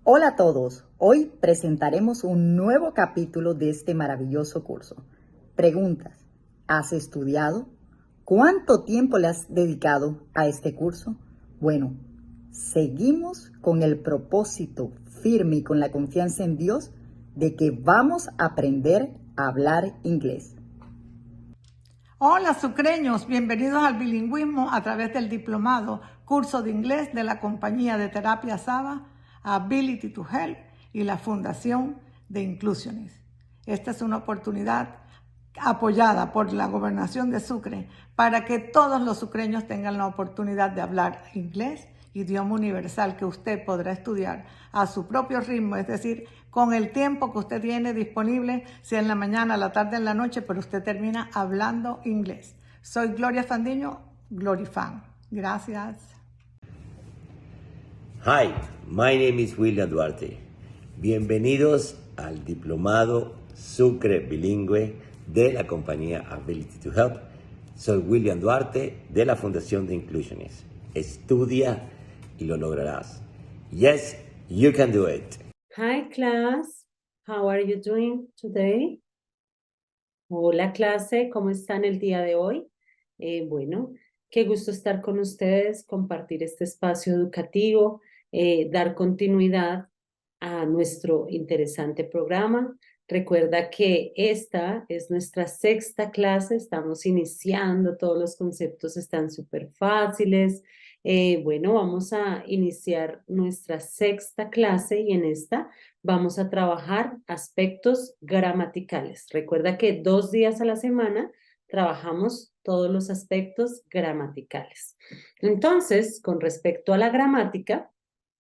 Hola a todos, hoy presentaremos un nuevo capítulo de este maravilloso curso. Preguntas, ¿has estudiado? ¿Cuánto tiempo le has dedicado a este curso? Bueno, seguimos con el propósito firme y con la confianza en Dios de que vamos a aprender a hablar inglés. Hola sucreños, bienvenidos al bilingüismo a través del diplomado Curso de Inglés de la compañía de terapia Saba, Ability to Help y la Fundación de Inclusiones. Esta es una oportunidad apoyada por la Gobernación de Sucre para que todos los sucreños tengan la oportunidad de hablar inglés, idioma universal que usted podrá estudiar a su propio ritmo, es decir, con el tiempo que usted tiene disponible, sea en la mañana, la tarde, en la noche, pero usted termina hablando inglés. Soy Gloria Fandiño, Glorifan. Gracias. Hi, my name is William Duarte. Bienvenidos al diplomado Sucre Bilingüe de la compañía Ability to Help. Soy William Duarte de la Fundación de Inclusiones. Estudia y lo lograrás. Yes, you can do it. Hi class, how are you doing today? Hola clase, ¿cómo están el día de hoy? Bueno, qué gusto estar con ustedes, compartir este espacio educativo, dar continuidad a nuestro interesante programa. Recuerda que esta es nuestra sexta clase, estamos iniciando, todos los conceptos están súper fáciles. Bueno, vamos a iniciar nuestra sexta clase y en esta vamos a trabajar aspectos gramaticales. Recuerda que 2 días a la semana trabajamos todos los aspectos gramaticales. Entonces, con respecto a la gramática,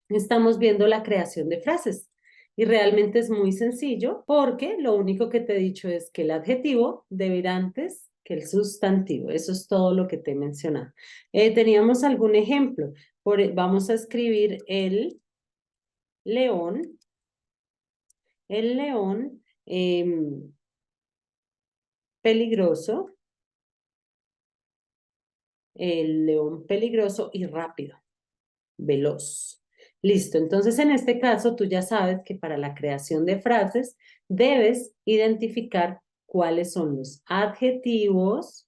estamos viendo la creación de frases. Y realmente es muy sencillo porque lo único que te he dicho es que el adjetivo debe ir antes que el sustantivo. Eso es todo lo que te he mencionado. ¿Teníamos algún ejemplo? Vamos a escribir el león. El león peligroso. El león peligroso y rápido. Veloz. Listo, entonces en este caso tú ya sabes que para la creación de frases debes identificar cuáles son los adjetivos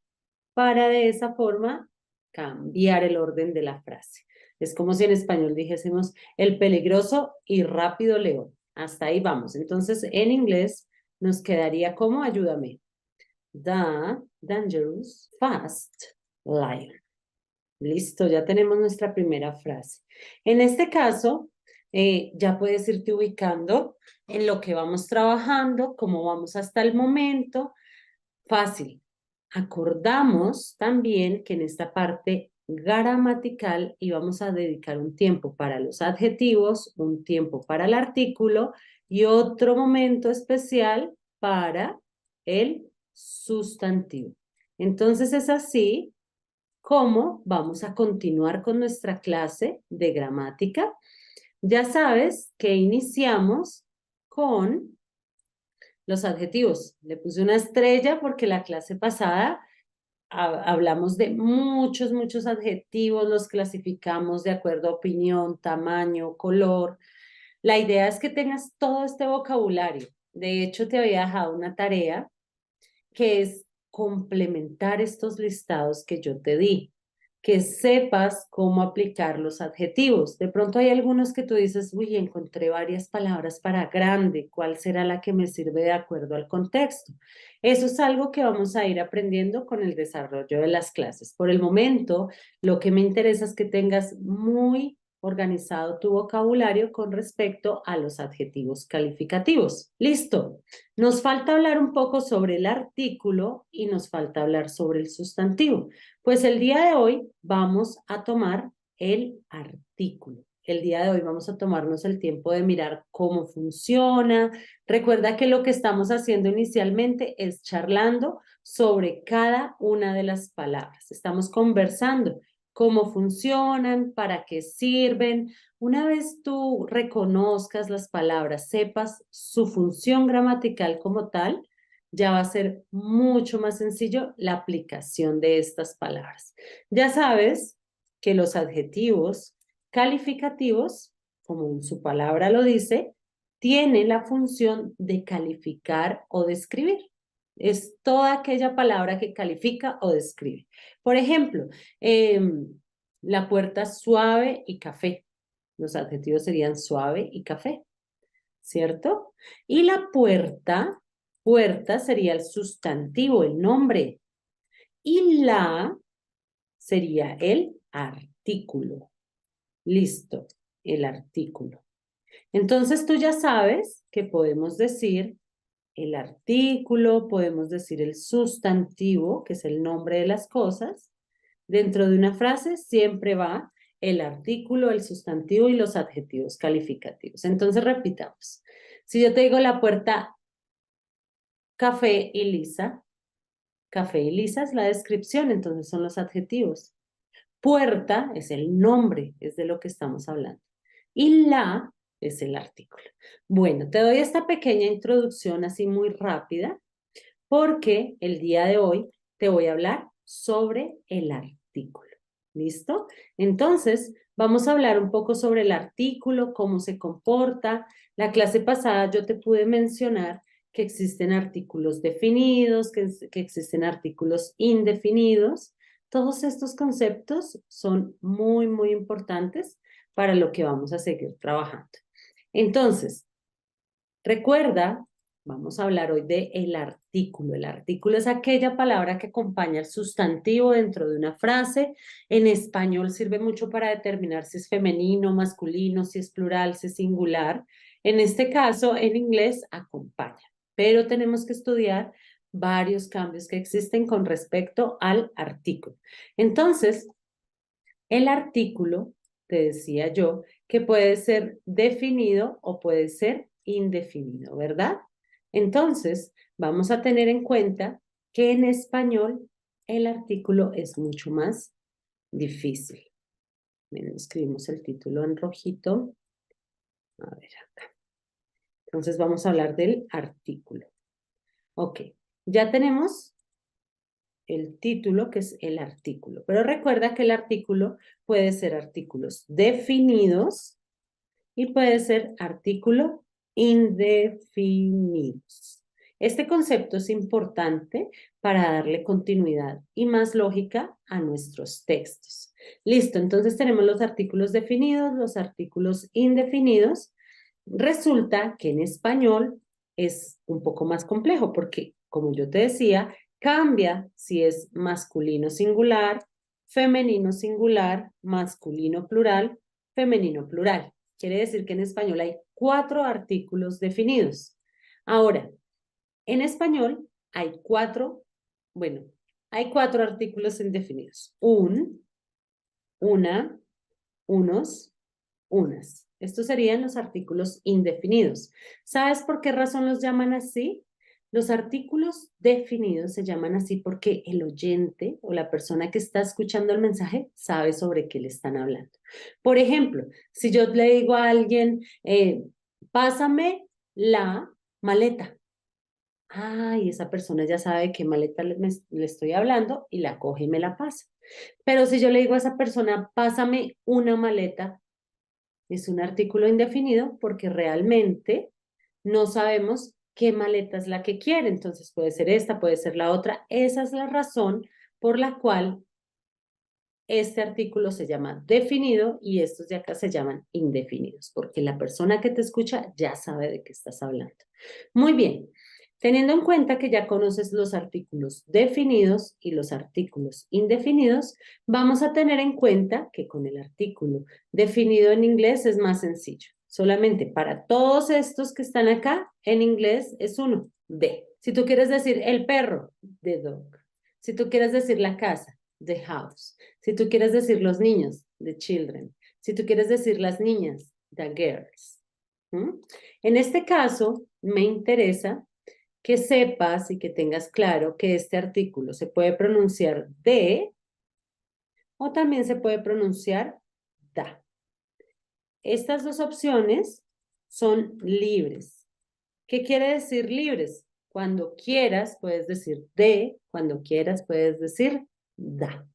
para de esa forma cambiar el orden de la frase. Es como si en español dijésemos el peligroso y rápido león. Hasta ahí vamos. Entonces en inglés nos quedaría como, ayúdame, the dangerous fast lion. Listo, ya tenemos nuestra primera frase. En este caso, ya puedes irte ubicando en lo que vamos trabajando, cómo vamos hasta el momento. Fácil. Acordamos también que en esta parte gramatical íbamos a dedicar un tiempo para los adjetivos, un tiempo para el artículo y otro momento especial para el sustantivo. Entonces es así cómo vamos a continuar con nuestra clase de gramática. Ya sabes que iniciamos con los adjetivos. Le puse una estrella porque la clase pasada hablamos de muchos adjetivos, los clasificamos de acuerdo a opinión, tamaño, color. La idea es que tengas todo este vocabulario. De hecho, te había dejado una tarea que es complementar estos listados que yo te di, que sepas cómo aplicar los adjetivos. De pronto hay algunos que tú dices, uy, encontré varias palabras para grande, ¿cuál será la que me sirve de acuerdo al contexto? Eso es algo que vamos a ir aprendiendo con el desarrollo de las clases. Por el momento, lo que me interesa es que tengas muy organizado tu vocabulario con respecto a los adjetivos calificativos. Listo. Nos falta hablar un poco sobre el artículo y nos falta hablar sobre el sustantivo. Pues el día de hoy vamos a tomar el artículo. El día de hoy vamos a tomarnos el tiempo de mirar cómo funciona. Recuerda que lo que estamos haciendo inicialmente es charlando sobre cada una de las palabras. Estamos conversando cómo funcionan, para qué sirven. Una vez tú reconozcas las palabras, sepas su función gramatical como tal, ya va a ser mucho más sencillo la aplicación de estas palabras. Ya sabes que los adjetivos calificativos como su palabra lo dice, tiene la función de calificar o describir. Es toda aquella palabra que califica o describe. Por ejemplo, la puerta suave y café. Los adjetivos serían suave y café, ¿cierto? Y la puerta, puerta sería el sustantivo, el nombre. Y la sería el artículo. Listo, el artículo. Entonces tú ya sabes que podemos decir el artículo, podemos decir el sustantivo, que es el nombre de las cosas. Dentro de una frase siempre va el artículo, el sustantivo y los adjetivos calificativos. Entonces repitamos. Si yo te digo la puerta café y lisa es la descripción, entonces son los adjetivos. Puerta es el nombre, es de lo que estamos hablando. Y la es el artículo. Bueno, te doy esta pequeña introducción así muy rápida porque el día de hoy te voy a hablar sobre el artículo. ¿Listo? Entonces, vamos a hablar un poco sobre el artículo, cómo se comporta. La clase pasada yo te pude mencionar que existen artículos definidos, que existen artículos indefinidos. Todos estos conceptos son muy, muy importantes para lo que vamos a seguir trabajando. Entonces, recuerda, vamos a hablar hoy de el artículo. El artículo es aquella palabra que acompaña el sustantivo dentro de una frase. En español sirve mucho para determinar si es femenino, masculino, si es plural, si es singular. En este caso, en inglés, acompaña. Pero tenemos que estudiar varios cambios que existen con respecto al artículo. Entonces, el artículo, te decía yo, que puede ser definido o puede ser indefinido, ¿verdad? Entonces, vamos a tener en cuenta que en español el artículo es mucho más difícil. Miren, escribimos el título en rojito. A ver acá. Entonces vamos a hablar del artículo. Ok, ya tenemos el título, que es el artículo. Pero recuerda que el artículo puede ser artículos definidos y puede ser artículo indefinidos. Este concepto es importante para darle continuidad y más lógica a nuestros textos. Listo, entonces tenemos los artículos definidos, los artículos indefinidos. Resulta que en español es un poco más complejo porque, como yo te decía, cambia si es masculino singular, femenino singular, masculino plural, femenino plural. Quiere decir que en español hay 4 artículos definidos. Ahora, en español hay 4 artículos indefinidos. Una, unos, unas. Estos serían los artículos indefinidos. ¿Sabes por qué razón los llaman así? Los artículos definidos se llaman así porque el oyente o la persona que está escuchando el mensaje sabe sobre qué le están hablando. Por ejemplo, si yo le digo a alguien, pásame la maleta. Y esa persona ya sabe qué maleta le estoy hablando y la coge y me la pasa. Pero si yo le digo a esa persona, pásame una maleta, es un artículo indefinido porque realmente no sabemos qué maleta es la que quiere. Entonces puede ser esta, puede ser la otra. Esa es la razón por la cual este artículo se llama definido y estos de acá se llaman indefinidos, porque la persona que te escucha ya sabe de qué estás hablando. Muy bien. Teniendo en cuenta que ya conoces los artículos definidos y los artículos indefinidos, vamos a tener en cuenta que con el artículo definido en inglés es más sencillo. Solamente para todos estos que están acá, en inglés es uno, the. Si tú quieres decir el perro, the dog. Si tú quieres decir la casa, the house. Si tú quieres decir los niños, the children. Si tú quieres decir las niñas, the girls. En este caso, me interesa que sepas y que tengas claro que este artículo se puede pronunciar de o también se puede pronunciar da. Estas dos opciones son libres. ¿Qué quiere decir libres? Cuando quieras puedes decir de, cuando quieras puedes decir da.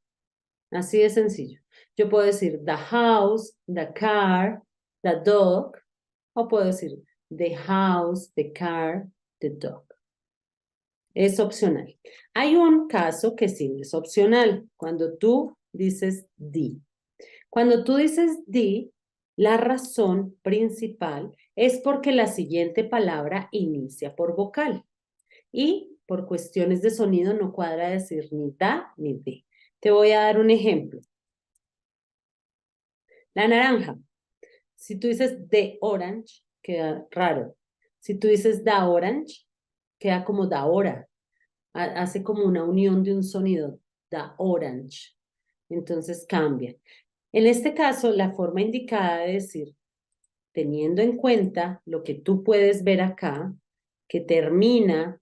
Así de sencillo. Yo puedo decir the house, the car, the dog, o puedo decir the house, the car, the dog. Es opcional. Hay un caso que sí es opcional, cuando tú dices the. Cuando tú dices the, la razón principal es porque la siguiente palabra inicia por vocal. Y por cuestiones de sonido no cuadra decir ni da ni de. Te voy a dar un ejemplo. La naranja. Si tú dices the orange, queda raro. Si tú dices the orange, queda como da hora. Hace como una unión de un sonido. The orange. Entonces cambia. En este caso, la forma indicada de decir, teniendo en cuenta lo que tú puedes ver acá, que termina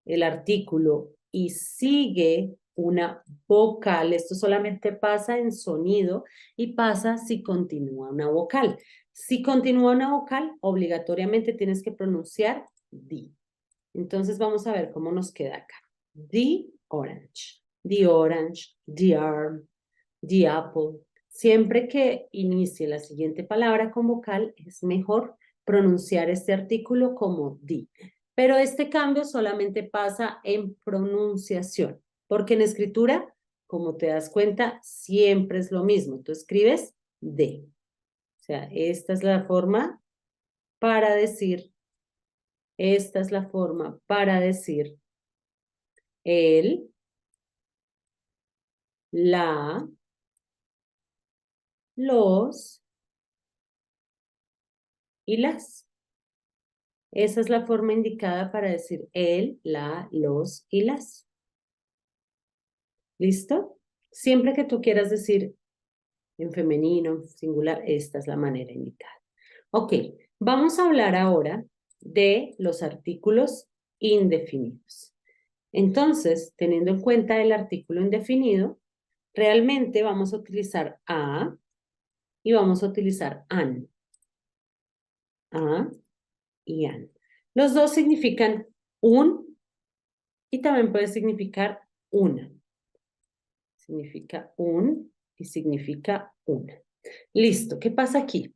el artículo y sigue una vocal, esto solamente pasa en sonido y pasa si continúa una vocal. Si continúa una vocal, obligatoriamente tienes que pronunciar the. Entonces vamos a ver cómo nos queda acá. The orange, the arm, the apple. Siempre que inicie la siguiente palabra con vocal, es mejor pronunciar este artículo como the. Pero este cambio solamente pasa en pronunciación, porque en escritura, como te das cuenta, siempre es lo mismo. Tú escribes de. O sea, esta es la forma para decir, esta es la forma para decir el, la, los y las. Esa es la forma indicada para decir el, la, los y las. ¿Listo? Siempre que tú quieras decir en femenino, en singular, esta es la manera indicada. Ok, vamos a hablar ahora de los artículos indefinidos. Entonces, teniendo en cuenta el artículo indefinido, realmente vamos a utilizar a y vamos a utilizar an. A y an. Los dos significan un y también puede significar una. Significa un y significa una. Listo, ¿qué pasa aquí?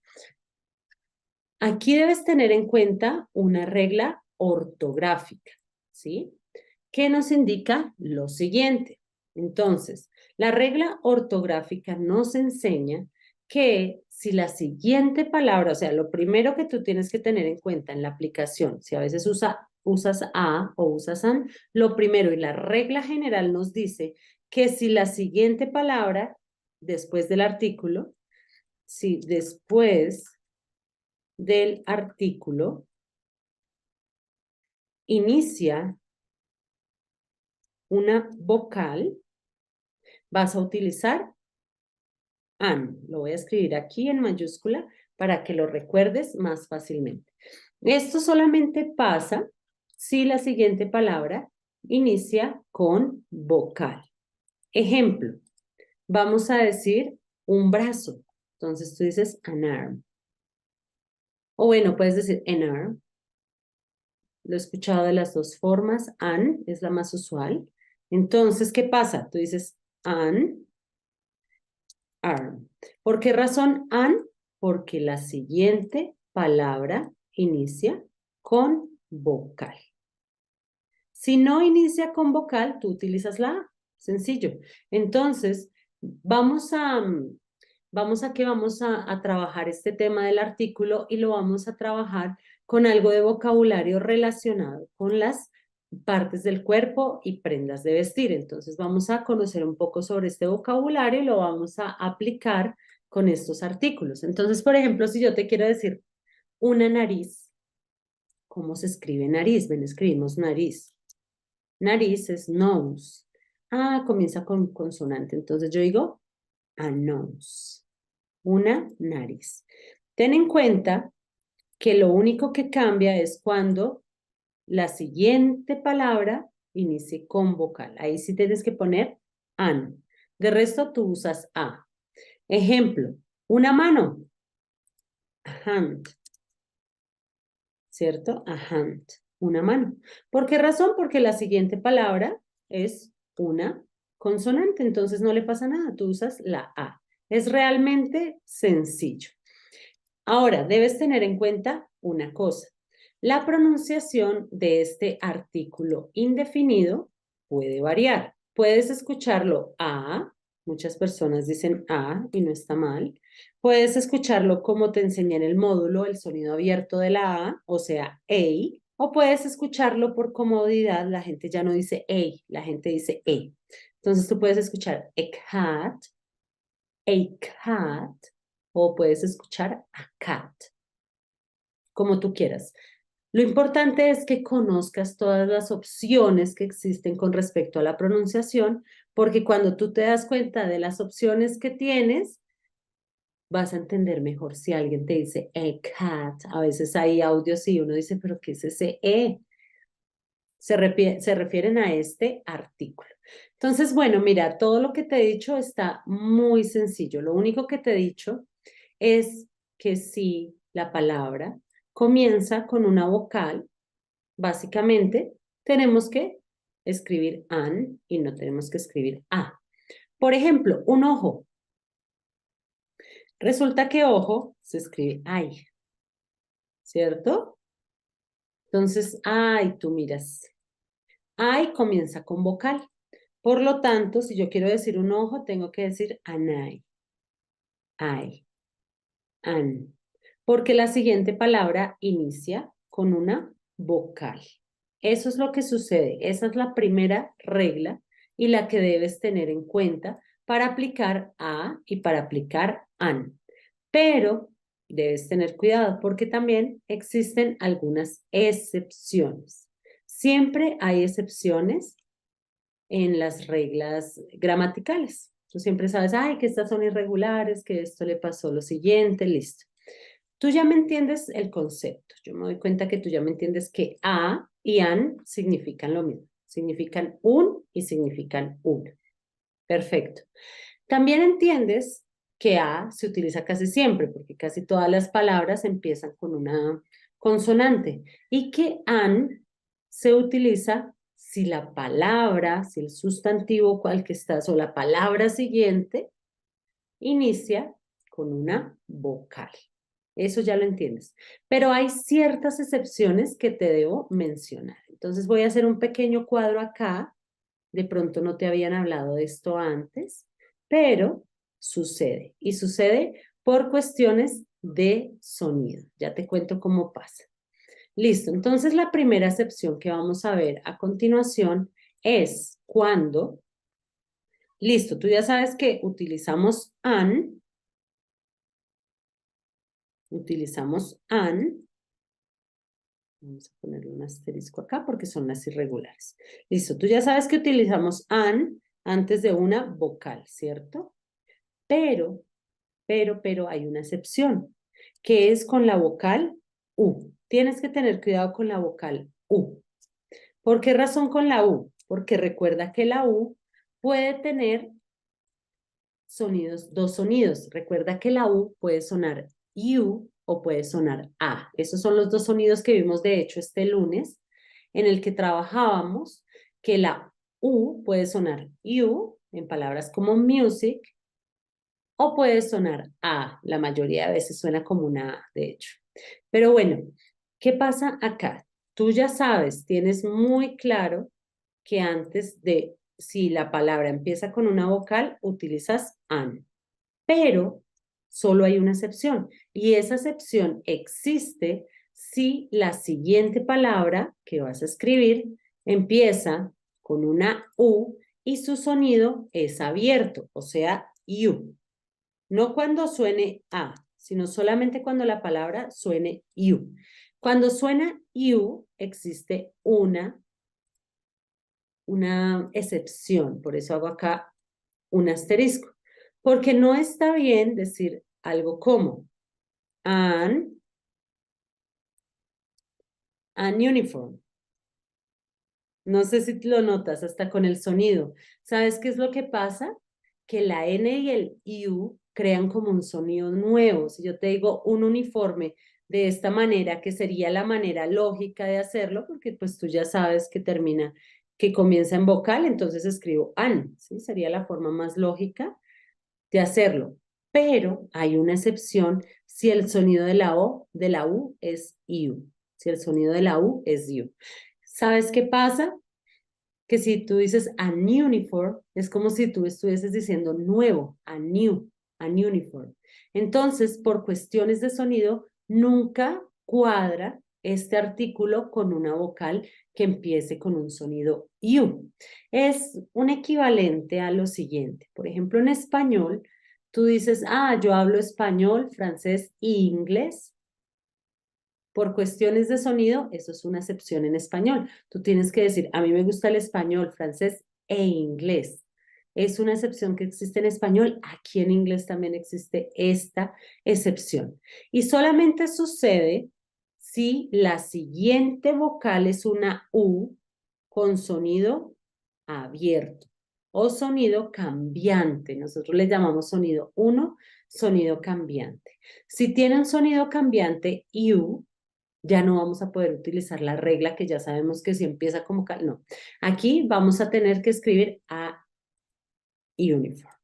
Aquí debes tener en cuenta una regla ortográfica, ¿sí? Que nos indica lo siguiente. Entonces, la regla ortográfica nos enseña que si la siguiente palabra, o sea, lo primero que tú tienes que tener en cuenta en la aplicación, si a veces usas a o usas an, lo primero y la regla general nos dice que si la siguiente palabra, después del artículo, si después del artículo inicia una vocal, vas a utilizar an. Lo voy a escribir aquí en mayúscula para que lo recuerdes más fácilmente. Esto solamente pasa si la siguiente palabra inicia con vocal. Ejemplo, vamos a decir un brazo. Entonces tú dices an arm. O bueno, puedes decir an arm. Lo he escuchado de las dos formas. An es la más usual. Entonces, ¿qué pasa? Tú dices an arm. ¿Por qué razón an? Porque la siguiente palabra inicia con vocal. Si no inicia con vocal, tú utilizas la A. Sencillo. Entonces, vamos a trabajar este tema del artículo y lo vamos a trabajar con algo de vocabulario relacionado con las partes del cuerpo y prendas de vestir. Entonces vamos a conocer un poco sobre este vocabulario y lo vamos a aplicar con estos artículos. Entonces, por ejemplo, si yo te quiero decir una nariz, ¿cómo se escribe nariz? Ven, escribimos nariz. Nariz es nose. Ah, comienza con consonante. Entonces yo digo a nose. Una nariz. Ten en cuenta que lo único que cambia es cuando la siguiente palabra inicie con vocal. Ahí sí tienes que poner an. De resto tú usas a. Ejemplo, una mano. A hand. ¿Cierto? A hand. Una mano. ¿Por qué razón? Porque la siguiente palabra es una consonante, entonces no le pasa nada. Tú usas la a. Es realmente sencillo. Ahora, debes tener en cuenta una cosa. La pronunciación de este artículo indefinido puede variar. Puedes escucharlo a, muchas personas dicen a y no está mal. Puedes escucharlo como te enseñé en el módulo, el sonido abierto de la a, o sea, ey, o puedes escucharlo por comodidad, la gente ya no dice ey, la gente dice e. Entonces tú puedes escuchar a cat, o puedes escuchar a cat, como tú quieras. Lo importante es que conozcas todas las opciones que existen con respecto a la pronunciación, porque cuando tú te das cuenta de las opciones que tienes, vas a entender mejor si alguien te dice a cat. A veces hay audios y uno dice, pero ¿qué es ese e? Se refieren a este artículo. Entonces, bueno, mira, todo lo que te he dicho está muy sencillo. Lo único que te he dicho es que si la palabra comienza con una vocal, básicamente tenemos que escribir an y no tenemos que escribir a. Por ejemplo, un ojo. Resulta que ojo se escribe ay, ¿cierto? Entonces, ay, tú miras. Ay comienza con vocal. Por lo tanto, si yo quiero decir un ojo, tengo que decir anay, ay, an. Porque la siguiente palabra inicia con una vocal. Eso es lo que sucede. Esa es la primera regla y la que debes tener en cuenta para aplicar a y para aplicar an. Pero debes tener cuidado porque también existen algunas excepciones. Siempre hay excepciones en las reglas gramaticales. Tú siempre sabes, ay, que estas son irregulares, que esto le pasó lo siguiente, listo. Tú ya me entiendes el concepto. Yo me doy cuenta que tú ya me entiendes que a y an significan lo mismo. Significan un y significan uno. Perfecto. También entiendes que a se utiliza casi siempre, porque casi todas las palabras empiezan con una consonante, y que an se utiliza si la palabra, si el sustantivo cual que estás o la palabra siguiente inicia con una vocal. Eso ya lo entiendes. Pero hay ciertas excepciones que te debo mencionar. Entonces voy a hacer un pequeño cuadro acá. De pronto no te habían hablado de esto antes, pero sucede. Y sucede por cuestiones de sonido. Ya te cuento cómo pasa. Listo. Entonces la primera excepción que vamos a ver a continuación es cuando, listo, tú ya sabes que utilizamos an, vamos a ponerle un asterisco acá porque son las irregulares. Listo, tú ya sabes que utilizamos an antes de una vocal, ¿cierto? Pero hay una excepción, que es con la vocal U. Tienes que tener cuidado con la vocal U. ¿Por qué razón con la U? Porque recuerda que la U puede tener sonidos, dos sonidos. Recuerda que la U puede sonar U o puede sonar A. Esos son los dos sonidos que vimos de hecho este lunes, en el que trabajábamos que la U puede sonar U en palabras como music o puede sonar A. La mayoría de veces suena como una A, de hecho. Pero bueno, ¿qué pasa acá? Tú ya sabes, tienes muy claro que antes de, si la palabra empieza con una vocal, utilizas an. Pero solo hay una excepción y esa excepción existe si la siguiente palabra que vas a escribir empieza con una U y su sonido es abierto, o sea, U. No cuando suene A, sino solamente cuando la palabra suene U. Cuando suena U, existe una excepción, por eso hago acá un asterisco, porque no está bien decir algo como an uniform. No sé si lo notas hasta con el sonido. ¿Sabes qué es lo que pasa? Que la N y el U crean como un sonido nuevo. Si yo te digo un uniforme de esta manera, que sería la manera lógica de hacerlo, porque pues tú ya sabes que termina, que comienza en vocal, entonces escribo an, ¿sí? Sería la forma más lógica de hacerlo. pero hay una excepción si el sonido de la O, de la U es IU. Si el sonido de la U es U. ¿Sabes qué pasa? Que si tú dices a new uniform, es como si tú estuvieses diciendo nuevo, an uniform. Entonces, por cuestiones de sonido, nunca cuadra este artículo con una vocal que empiece con un sonido U. Es un equivalente a lo siguiente. Por ejemplo, en español, tú dices, yo hablo español, francés e inglés. Por cuestiones de sonido, eso es una excepción en español. Tú tienes que decir, a mí me gusta el español, francés e inglés. Es una excepción que existe en español. Aquí en inglés también existe esta excepción. Y solamente sucede si la siguiente vocal es una U con sonido abierto o sonido cambiante. Nosotros le llamamos sonido 1, sonido cambiante. Si tiene un sonido cambiante U, ya no vamos a poder utilizar la regla que ya sabemos que si empieza como no. Aquí vamos a tener que escribir a uniform.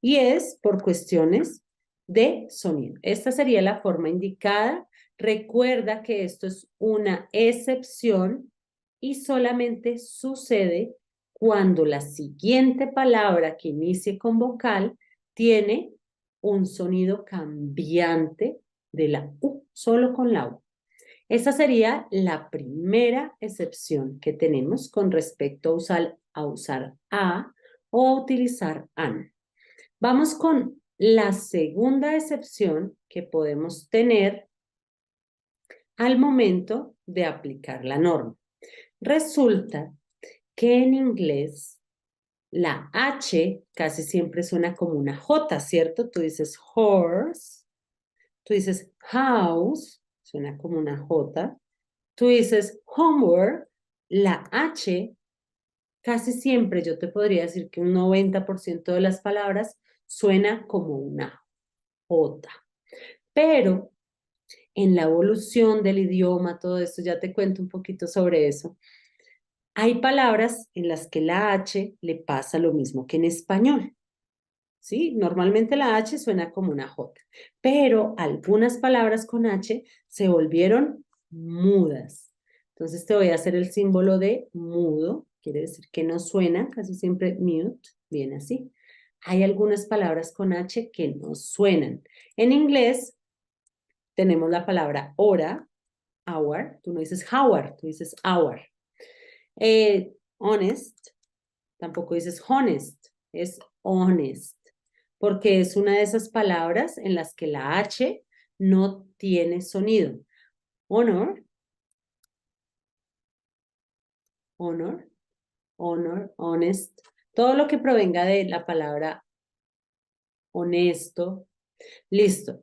Y es por cuestiones de sonido. Esta sería la forma indicada. Recuerda que esto es una excepción y solamente sucede cuando la siguiente palabra que inicie con vocal tiene un sonido cambiante de la U, solo con la U. Esa sería la primera excepción que tenemos con respecto a usar a o utilizar an. Vamos con la segunda excepción que podemos tener al momento de aplicar la norma. Resulta que en inglés la H casi siempre suena como una J, ¿cierto? Tú dices horse, tú dices house, suena como una J. Tú dices homework, la H, casi siempre yo te podría decir que un 90% de las palabras suena como una J. Pero en la evolución del idioma, todo esto, ya te cuento un poquito sobre eso, hay palabras en las que la H le pasa lo mismo que en español. ¿Sí? Normalmente la H suena como una J, pero algunas palabras con H se volvieron mudas. Entonces te voy a hacer el símbolo de mudo, quiere decir que no suena, casi siempre mute, viene así. Hay algunas palabras con H que no suenan. En inglés tenemos la palabra hora, hour, tú no dices hour, tú dices hour. Honest, tampoco dices honest, es honest, porque es una de esas palabras en las que la H no tiene sonido. Honor, honor, honor, honest, todo lo que provenga de la palabra honesto, listo,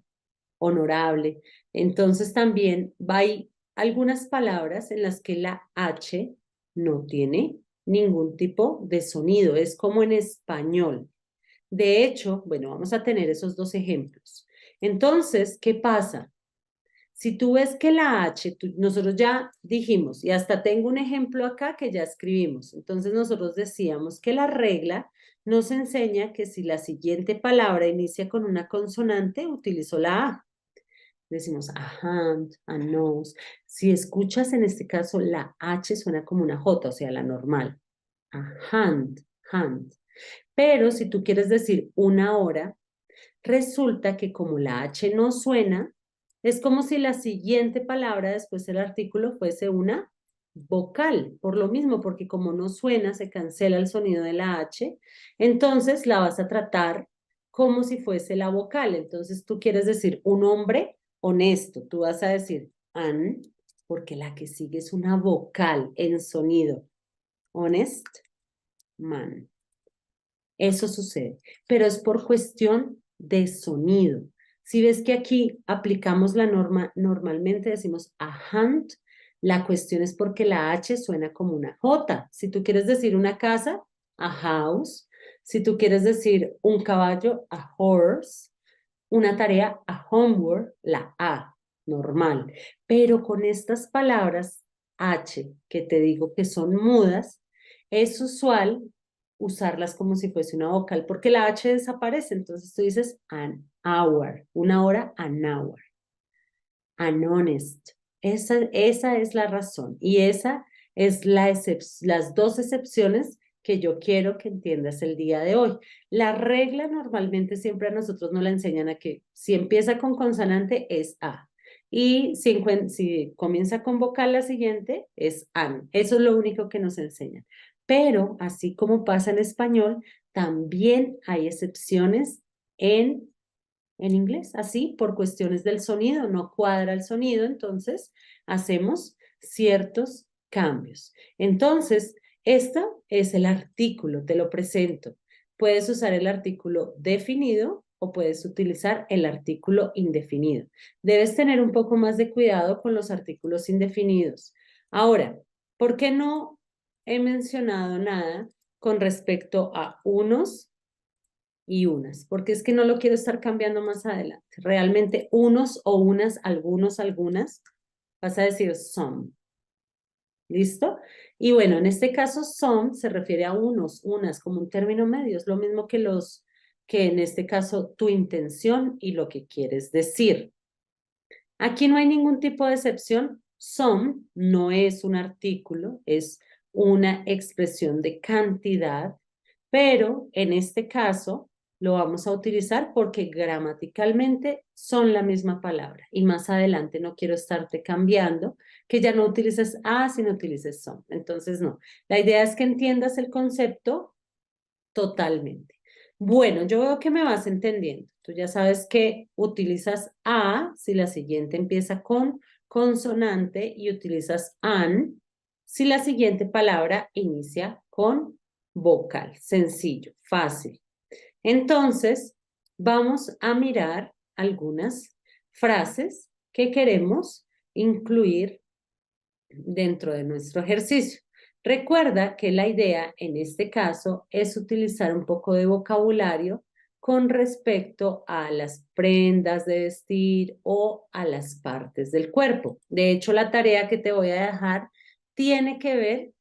honorable. Entonces también hay algunas palabras en las que la H no tiene ningún tipo de sonido, es como en español. De hecho, bueno, vamos a tener esos dos ejemplos. Entonces, ¿qué pasa? Si tú ves que la H, nosotros ya dijimos, y hasta tengo un ejemplo acá que ya escribimos. Entonces nosotros decíamos que la regla nos enseña que si la siguiente palabra inicia con una consonante, utilizo la A. Decimos a hand, a nose. Si escuchas en este caso, la H suena como una J, o sea, la normal. A hand, hand. Pero si tú quieres decir una hora, resulta que como la H no suena, es como si la siguiente palabra después del artículo fuese una vocal, por lo mismo, porque como no suena, se cancela el sonido de la H, entonces la vas a tratar como si fuese la vocal. Entonces tú quieres decir un hombre honesto, tú vas a decir an, porque la que sigue es una vocal en sonido. Honest man. Eso sucede, pero es por cuestión de sonido. Si ves que aquí aplicamos la norma, normalmente decimos a hand, la cuestión es porque la H suena como una J. Si tú quieres decir una casa, a house. Si tú quieres decir un caballo, a horse. Una tarea, a homework, la A, normal. Pero con estas palabras H, que te digo que son mudas, es usual usarlas como si fuese una vocal, porque la H desaparece, entonces tú dices an hour, una hora, an hour. An honest. Esa es la razón y esa es las dos excepciones que yo quiero que entiendas el día de hoy. La regla normalmente siempre a nosotros nos la enseñan a que si empieza con consonante es A y si comienza con vocal la siguiente es AN. Eso es lo único que nos enseñan. Pero así como pasa en español, también hay excepciones en inglés, así por cuestiones del sonido, no cuadra el sonido, entonces hacemos ciertos cambios. Entonces, esto es el artículo, te lo presento. Puedes usar el artículo definido o puedes utilizar el artículo indefinido. Debes tener un poco más de cuidado con los artículos indefinidos. Ahora, ¿por qué no he mencionado nada con respecto a unos y unas? Porque es que no lo quiero estar cambiando más adelante. Realmente unos o unas, algunos, algunas, vas a decir some. ¿Listo? Y bueno, en este caso some se refiere a unos, unas, como un término medio. Es lo mismo que en este caso tu intención y lo que quieres decir. Aquí no hay ningún tipo de excepción. Some no es un artículo, es una expresión de cantidad, pero en este caso lo vamos a utilizar porque gramaticalmente son la misma palabra y más adelante no quiero estarte cambiando, que ya no utilices a, sino utilices some. Entonces no, la idea es que entiendas el concepto totalmente. Bueno, yo veo que me vas entendiendo. Tú ya sabes que utilizas a si la siguiente empieza con consonante y utilizas an si la siguiente palabra inicia con vocal. Sencillo, fácil. Entonces, vamos a mirar algunas frases que queremos incluir dentro de nuestro ejercicio. Recuerda que la idea en este caso es utilizar un poco de vocabulario con respecto a las prendas de vestir o a las partes del cuerpo. De hecho, la tarea que te voy a dejar tiene que ver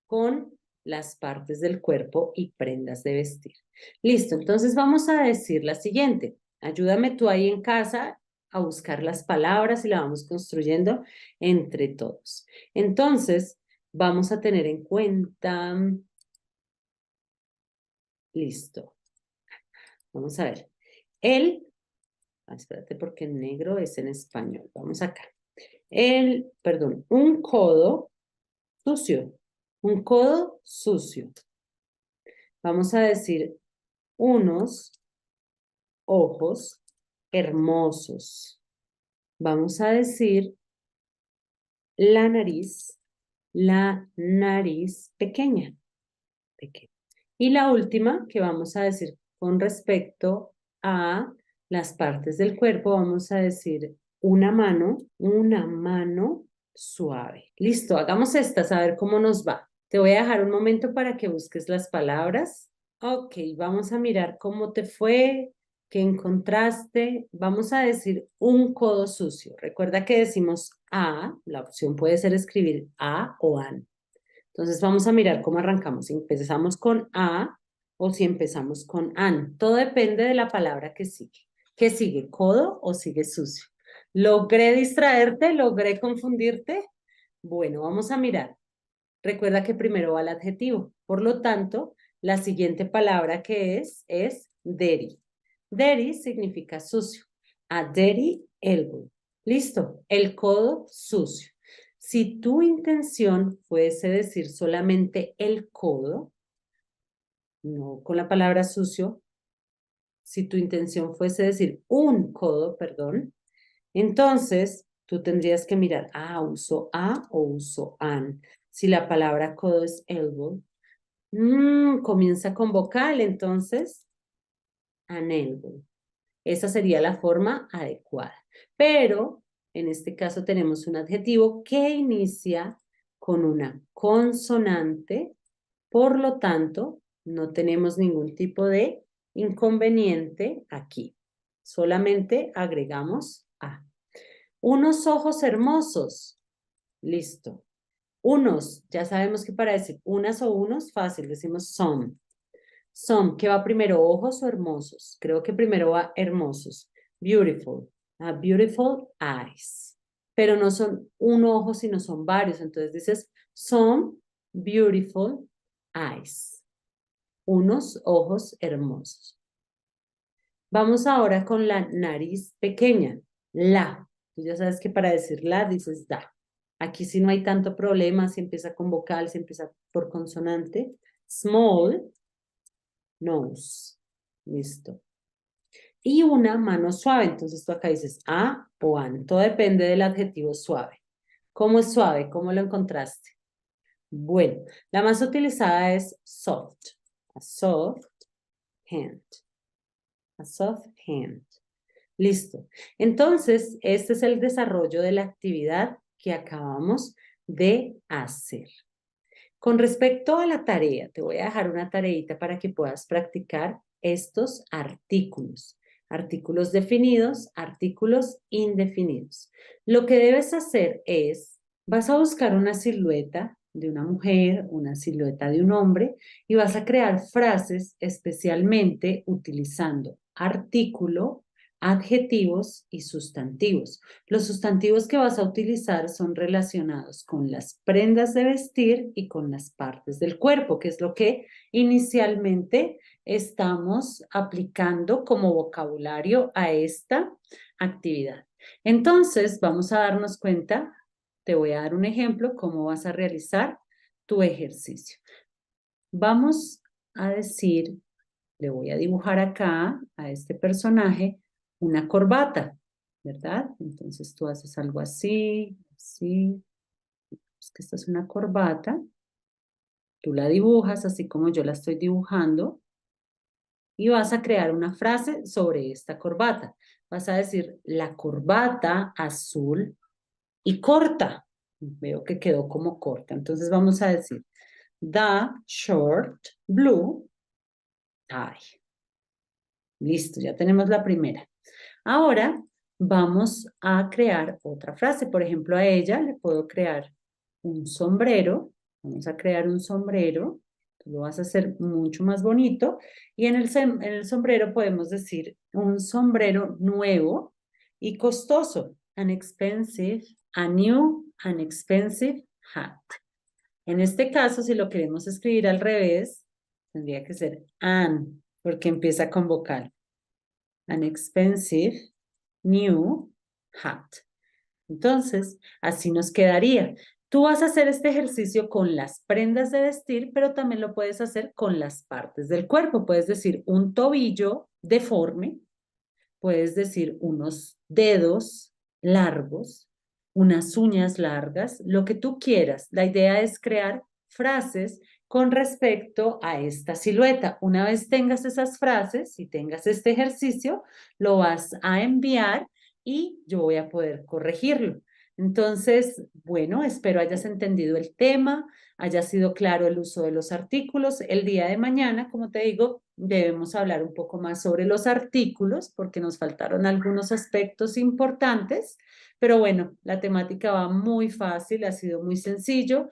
con las partes del cuerpo y prendas de vestir. Listo, entonces vamos a decir la siguiente. Ayúdame tú ahí en casa a buscar las palabras y la vamos construyendo entre todos. Entonces, vamos a tener en cuenta, listo, vamos a ver, espérate porque en negro es en español, vamos acá. Perdón, un codo sucio, un codo sucio. Vamos a decir unos ojos hermosos. Vamos a decir la nariz pequeña. Y la última que vamos a decir con respecto a las partes del cuerpo, vamos a decir una mano suave. Listo, hagamos estas, a ver cómo nos va. Te voy a dejar un momento para que busques las palabras. Ok, vamos a mirar cómo te fue, qué encontraste. Vamos a decir un codo sucio. Recuerda que decimos a, la opción puede ser escribir a o an. Entonces vamos a mirar cómo arrancamos. Si empezamos con a o si empezamos con an. Todo depende de la palabra que sigue. ¿Qué sigue? ¿Codo o sigue sucio? ¿Logré distraerte? ¿Logré confundirte? Bueno, vamos a mirar. Recuerda que primero va el adjetivo. Por lo tanto, la siguiente palabra que es dirty. Dirty significa sucio. A dirty elbow. Listo. El codo sucio. Si tu intención fuese decir solamente el codo, no con la palabra sucio, si tu intención fuese decir un codo, perdón, entonces tú tendrías que mirar, uso a o uso an. Si la palabra codo es elbow, comienza con vocal, entonces an elbow. Esa sería la forma adecuada. Pero en este caso tenemos un adjetivo que inicia con una consonante, por lo tanto, no tenemos ningún tipo de inconveniente aquí. Solamente agregamos a. Unos ojos hermosos. Listo. Unos, ya sabemos que para decir unas o unos, fácil, decimos some. Some, ¿qué va primero, ojos o hermosos? Creo que primero va hermosos. Beautiful, beautiful eyes. Pero no son un ojo, sino son varios. Entonces dices, some beautiful eyes. Unos ojos hermosos. Vamos ahora con la nariz pequeña, la. Tú ya sabes que para decir la dices da. Aquí sí no hay tanto problema, si empieza con vocal, si empieza por consonante. Small, nose. Listo. Y una mano suave, entonces tú acá dices a o an. Todo depende del adjetivo suave. ¿Cómo es suave? ¿Cómo lo encontraste? Bueno, la más utilizada es soft. A soft hand. A soft hand. Listo. Entonces, este es el desarrollo de la actividad que acabamos de hacer. Con respecto a la tarea, te voy a dejar una tareita para que puedas practicar estos artículos. Artículos definidos, artículos indefinidos. Lo que debes hacer es, vas a buscar una silueta de una mujer, una silueta de un hombre y vas a crear frases especialmente utilizando artículo, adjetivos y sustantivos. Los sustantivos que vas a utilizar son relacionados con las prendas de vestir y con las partes del cuerpo, que es lo que inicialmente estamos aplicando como vocabulario a esta actividad. Entonces, vamos a darnos cuenta, te voy a dar un ejemplo, cómo vas a realizar tu ejercicio. Vamos a decir, le voy a dibujar acá a este personaje una corbata, ¿verdad? Entonces tú haces algo así, así. Es que esta es una corbata. Tú la dibujas así como yo la estoy dibujando y vas a crear una frase sobre esta corbata. Vas a decir, la corbata azul y corta. Veo que quedó como corta. Entonces vamos a decir, the short blue tie. Listo, ya tenemos la primera. Ahora vamos a crear otra frase. Por ejemplo, a ella le puedo crear un sombrero. Vamos a crear un sombrero. Tú lo vas a hacer mucho más bonito. Y en el sombrero podemos decir un sombrero nuevo y costoso. An expensive, a new, an expensive hat. En este caso, si lo queremos escribir al revés, tendría que ser an, porque empieza con vocal. An expensive new hat. Entonces, así nos quedaría. Tú vas a hacer este ejercicio con las prendas de vestir, pero también lo puedes hacer con las partes del cuerpo. Puedes decir un tobillo deforme, puedes decir unos dedos largos, unas uñas largas, lo que tú quieras. La idea es crear frases con respecto a esta silueta. Una vez tengas esas frases y tengas este ejercicio, lo vas a enviar y yo voy a poder corregirlo. Entonces, bueno, espero hayas entendido el tema, haya sido claro el uso de los artículos. El día de mañana, como te digo, debemos hablar un poco más sobre los artículos porque nos faltaron algunos aspectos importantes, pero bueno, la temática va muy fácil, ha sido muy sencillo.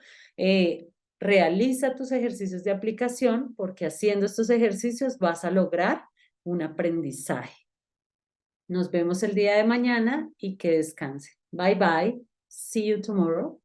Realiza tus ejercicios de aplicación porque haciendo estos ejercicios vas a lograr un aprendizaje. Nos vemos el día de mañana y que descanse. Bye bye. See you tomorrow.